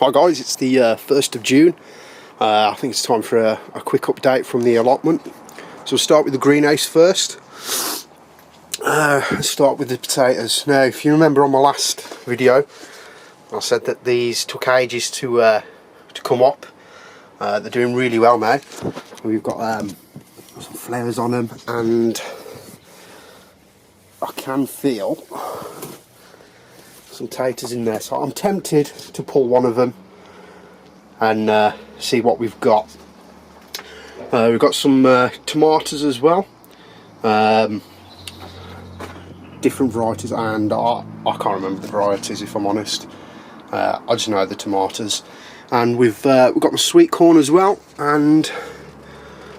Hi guys, it's the 1st of June. I think it's time for a quick update from the allotment. So we'll start with the greenhouse first. Let's start with the potatoes. Now, if you remember on my last video, I said that these took ages to come up. They're doing really well now. We've got some flowers on them, and I can feel some taters in there, so I'm tempted to pull one of them and see what we've got. We've got some tomatoes as well, different varieties, and I can't remember the varieties if I'm honest. I just know the tomatoes. And we've got the sweet corn as well, and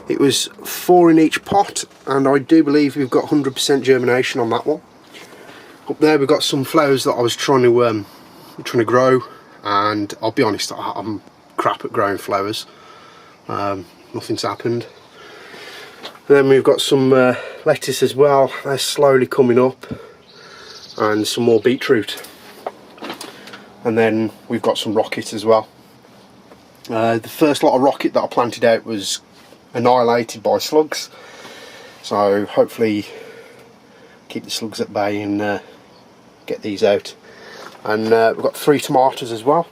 it was 4 in each pot, and I do believe we've got 100% germination on that one. Up there we've got some flowers that I was trying to grow, and I'll be honest, I'm crap at growing flowers. Nothing's happened. Then we've got some lettuce as well. They're slowly coming up, and some more beetroot. And then we've got some rocket as well. The first lot of rocket that I planted out was annihilated by slugs, so hopefully keep the slugs at bay and get these out. And we've got 3 tomatoes as well.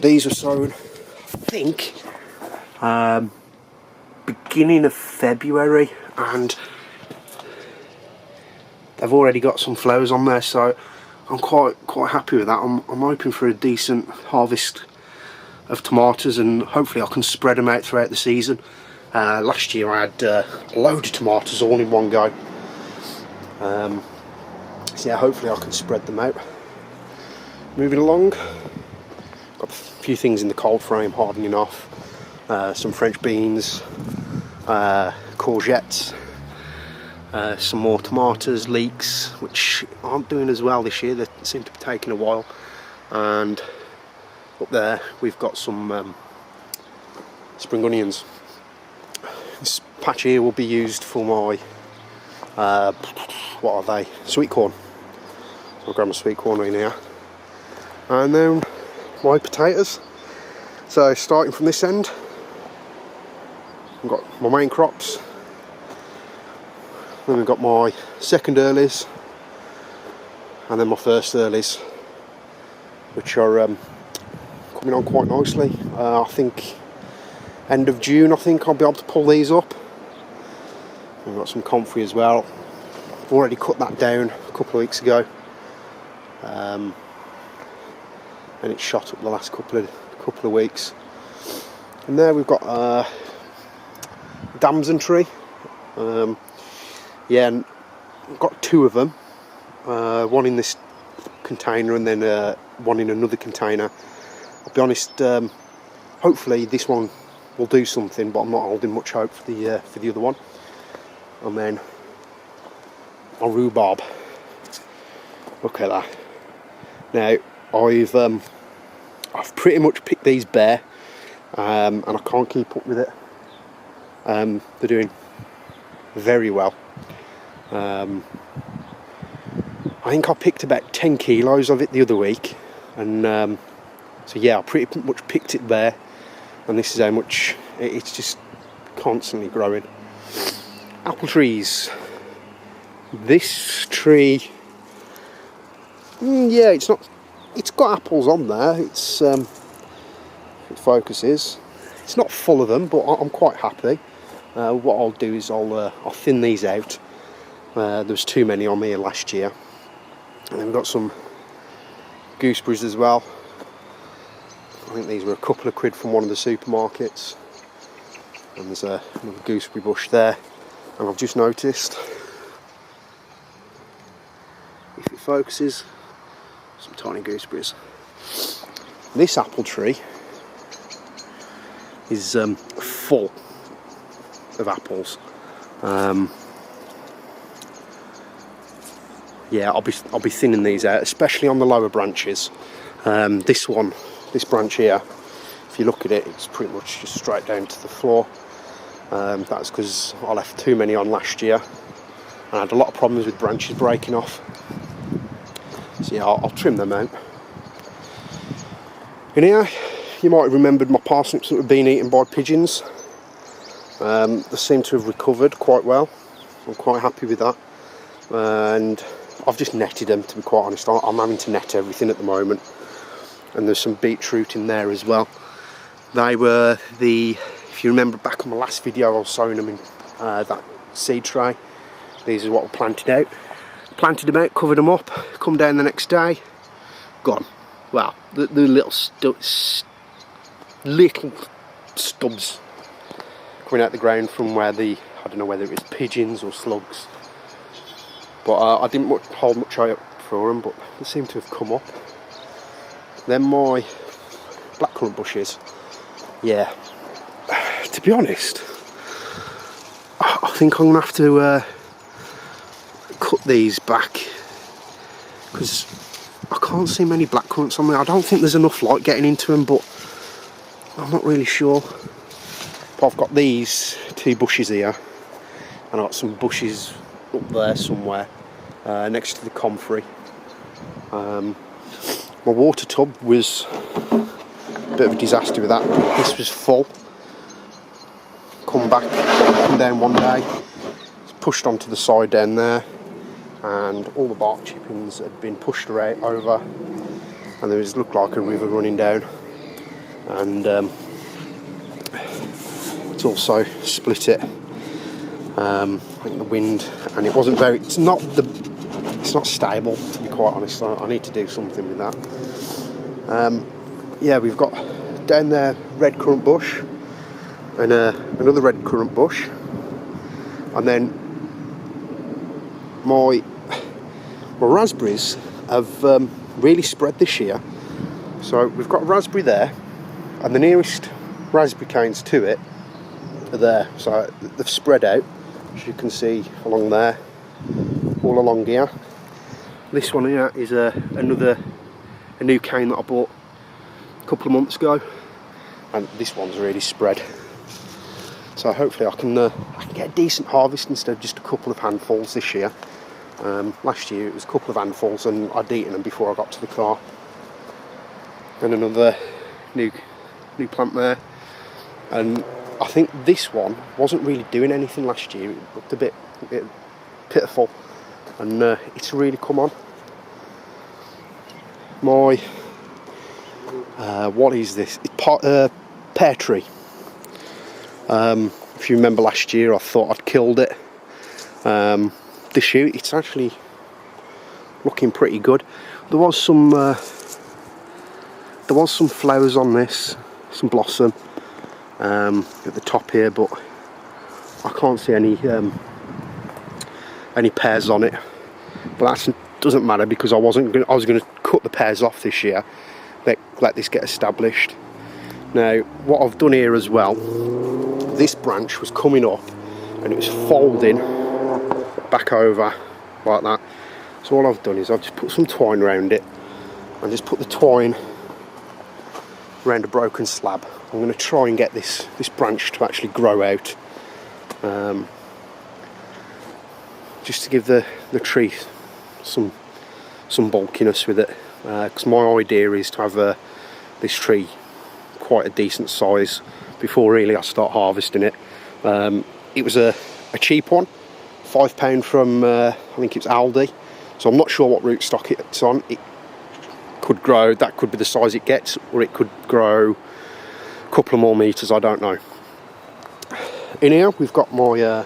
These were sown, I think, beginning of February, and they've already got some flowers on there, so I'm quite happy with that. I'm hoping for a decent harvest of tomatoes, and hopefully I can spread them out throughout the season. Last year I had a load of tomatoes all in one go. So yeah, hopefully I can spread them out. Moving along, got a few things in the cold frame hardening off. Some French beans, courgettes, some more tomatoes, leeks, which aren't doing as well this year. They seem to be taking a while. And up there we've got some spring onions. This patch here will be used for my what are they? Sweet corn. So I'll grab my sweet corn in here. And then my potatoes. So starting from this end, I've got my main crops. Then we've got my second earlies, and then my first earlies, which are coming on quite nicely. I think end of June, I think I'll be able to pull these up. We've got some comfrey as well. I've already cut that down a couple of weeks ago, and it's shot up the last couple of weeks. And there we've got damson tree. Yeah, and I've got 2 of them. One in this container, and then one in another container. I'll be honest. Hopefully this one will do something, but I'm not holding much hope for the other one. And then my rhubarb. Look at that. Now I've pretty much picked these bare, and I can't keep up with it. They're doing very well. I think I picked about 10 kilos of it the other week, and so yeah, I pretty much picked it bare, and this is how much it's just constantly growing. Apple trees. This tree, yeah, it's got apples on there. It's it focuses. It's not full of them, but I'm quite happy. What I'll do is I'll thin these out. There was too many on here last year. And then we've got some gooseberries as well. I think these were a couple of quid from one of the supermarkets. And there's another gooseberry bush there. And I've just noticed, if it focuses, some tiny gooseberries. This apple tree is full of apples. Yeah, I'll be thinning these out, especially on the lower branches. This branch here, if you look at it, it's pretty much just straight down to the floor. That's because I left too many on last year, and I had a lot of problems with branches breaking off. So yeah, I'll trim them out. In here you might have remembered my parsnips that were being eaten by pigeons. They seem to have recovered quite well. I'm quite happy with that. And I've just netted them, to be quite honest. I'm having to net everything at the moment. And there's some beetroot in there as well. They were if you remember back on my last video, I was sowing them in that seed tray. These are what I planted out. Planted them out, covered them up, come down the next day, gone. Well, the little stubs coming out the ground from where I don't know whether it was pigeons or slugs. But I didn't hold much eye up for them, but they seem to have come up. Then my blackcurrant bushes, yeah, to be honest, I think I'm going to have to cut these back, because I can't see many blackcurrants on there. I don't think there's enough light getting into them, but I'm not really sure. But I've got these 2 bushes here, and I've got some bushes up there somewhere next to the comfrey. My water tub was a bit of a disaster with that. This was full. Come down one day, it's pushed onto the side down there, and all the bark chippings had been pushed right over, and there looked like a river running down, and it's also split it. I think the wind, and it's not stable, to be quite honest. I need to do something with that. Yeah, we've got down there red currant bush, and another red currant bush, and then my raspberries have really spread this year. So we've got a raspberry there, and the nearest raspberry canes to it are there. So they've spread out, as you can see along there, all along here. This one here is a new cane that I bought a couple of months ago, and this one's really spread. So hopefully I can get a decent harvest instead of just a couple of handfuls this year. Last year it was a couple of handfuls and I'd eaten them before I got to the car. And another new plant there. And I think this one wasn't really doing anything last year. It looked a bit pitiful, and it's really come on. My what is this? It's pear tree. If you remember last year, I thought I'd killed it. This year it's actually looking pretty good. There was some flowers on this, some blossom at the top here, but I can't see any pears on it. But that doesn't matter, because I was going to cut the pears off this year. Let this get established. Now, what I've done here as well, this branch was coming up and it was folding back over like that. So all I've done is I've just put some twine around it, and just put the twine around a broken slab. I'm going to try and get this branch to actually grow out, just to give the tree some bulkiness with it, because my idea is to have this tree quite a decent size before really I start harvesting it. It was a cheap one, £5 from I think it's Aldi, so I'm not sure what rootstock it's on. It could grow, that could be the size it gets, or it could grow a couple of more metres, I don't know. In here we've got my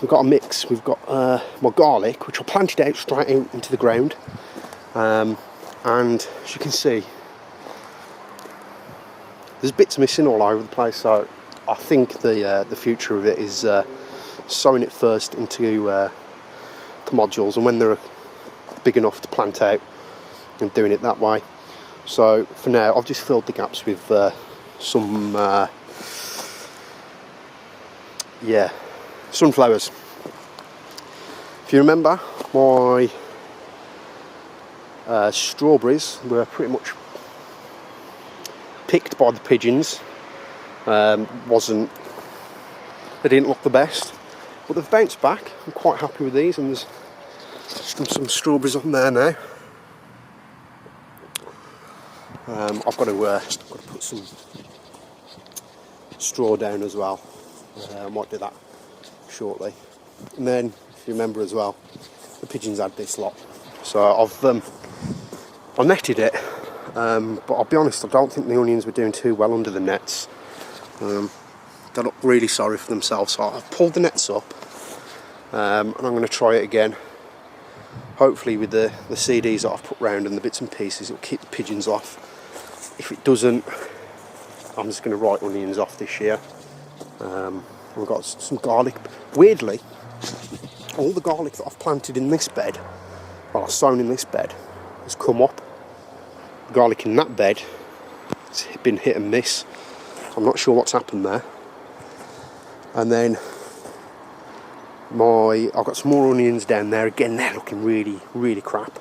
we've got a mix. We've got my garlic, which I planted out straight out into the ground, and as you can see, there's bits missing all over the place. So I think the future of it is sowing it first into the modules, and when they're big enough to plant out, and doing it that way. So for now, I've just filled the gaps with some sunflowers. If you remember, my strawberries were pretty much picked by the pigeons. They didn't look the best, but they've bounced back. I'm quite happy with these, and there's some strawberries on there now. I've got to put some straw down as well. I might do that shortly. And then, if you remember as well, the pigeons had this lot. So I netted it, but I'll be honest, I don't think the onions were doing too well under the nets. They look really sorry for themselves, so I've pulled the nets up, and I'm going to try it again. Hopefully with the CDs that I've put round and the bits and pieces, it'll keep the pigeons off. If it doesn't, I'm just going to write onions off this year. We've got some garlic. Weirdly, all the garlic that I've planted in this bed, well, I've sown in this bed, has come up. The garlic in that bed, it's been hit and miss. I'm not sure what's happened there. And then I've got some more onions down there. Again, they're looking really, really crap.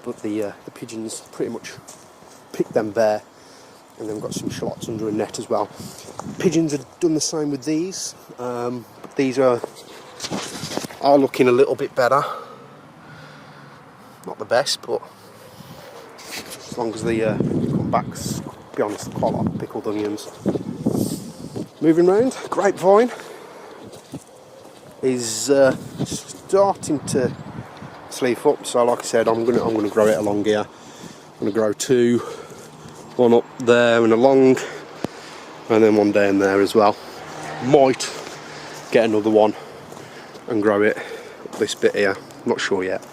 But the pigeons pretty much picked them bare. And then we've got some shallots under a net as well. Pigeons have done the same with these. But these are looking a little bit better. Not the best, but as long as they come back, to be honest, quite a lot of pickled onions. Moving round, grapevine is starting to sleeve up. So, like I said, I'm gonna grow it along here. I'm gonna grow two, one up there and along, and then one down there as well. Might get another one and grow it up this bit here. Not sure yet.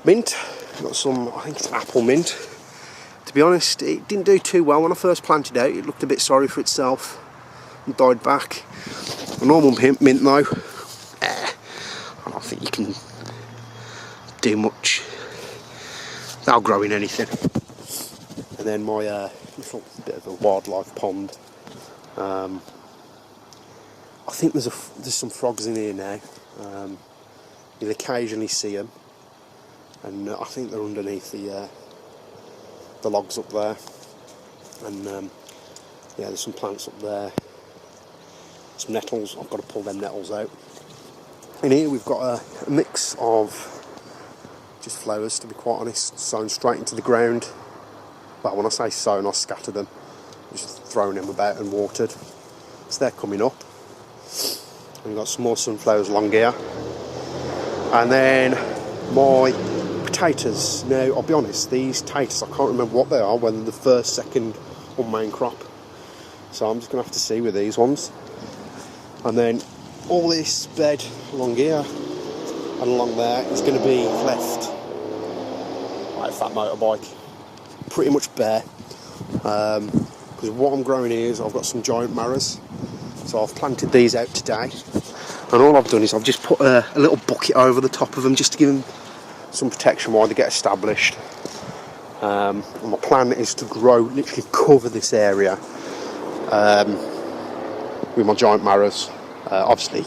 Mint, got some, I think it's apple mint. To be honest, it didn't do too well when I first planted out. It looked a bit sorry for itself and died back. A normal mint though, I don't think you can do much without growing anything. And then my little bit of a wildlife pond. I think there's some frogs in here now. You'll occasionally see them, and I think they're underneath the logs up there. And yeah, there's some plants up there. Some nettles. I've got to pull them nettles out. In here we've got a mix of just flowers, to be quite honest, sown straight into the ground. Well, when I say sown, I scattered them, just thrown them about and watered. So they're coming up. And we've got some more sunflowers along here. And then my potatoes. Now, I'll be honest, these taters, I can't remember what they are, whether the first, second or main crop. So I'm just going to have to see with these ones. And then all this bed along here and along there is going to be left like a fat motorbike. Pretty much bare. Because what I'm growing here is I've got some giant marrows. So I've planted these out today. And all I've done is I've just put a little bucket over the top of them just to give them some protection while they get established. And my plan is to literally cover this area with my giant marrows. Obviously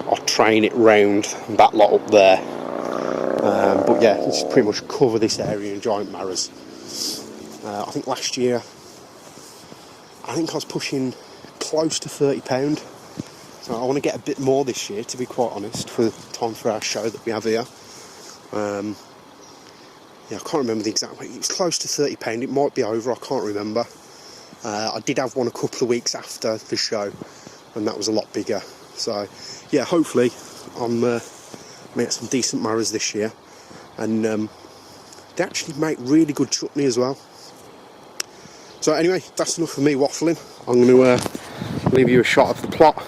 I'll train it round that lot up there, but yeah, just pretty much cover this area in giant marrows. I think last year I was pushing close to £30, so I want to get a bit more this year, to be quite honest, for the time for our show that we have here. Yeah, I can't remember the exact weight. It was close to £30. It might be over, I can't remember. I did have one a couple of weeks after the show, and that was a lot bigger. So yeah, hopefully I'm going to get some decent marrows this year. And they actually make really good chutney as well. So anyway, that's enough of me waffling. I'm going to leave you a shot of the plot.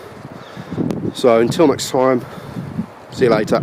So until next time, see you later.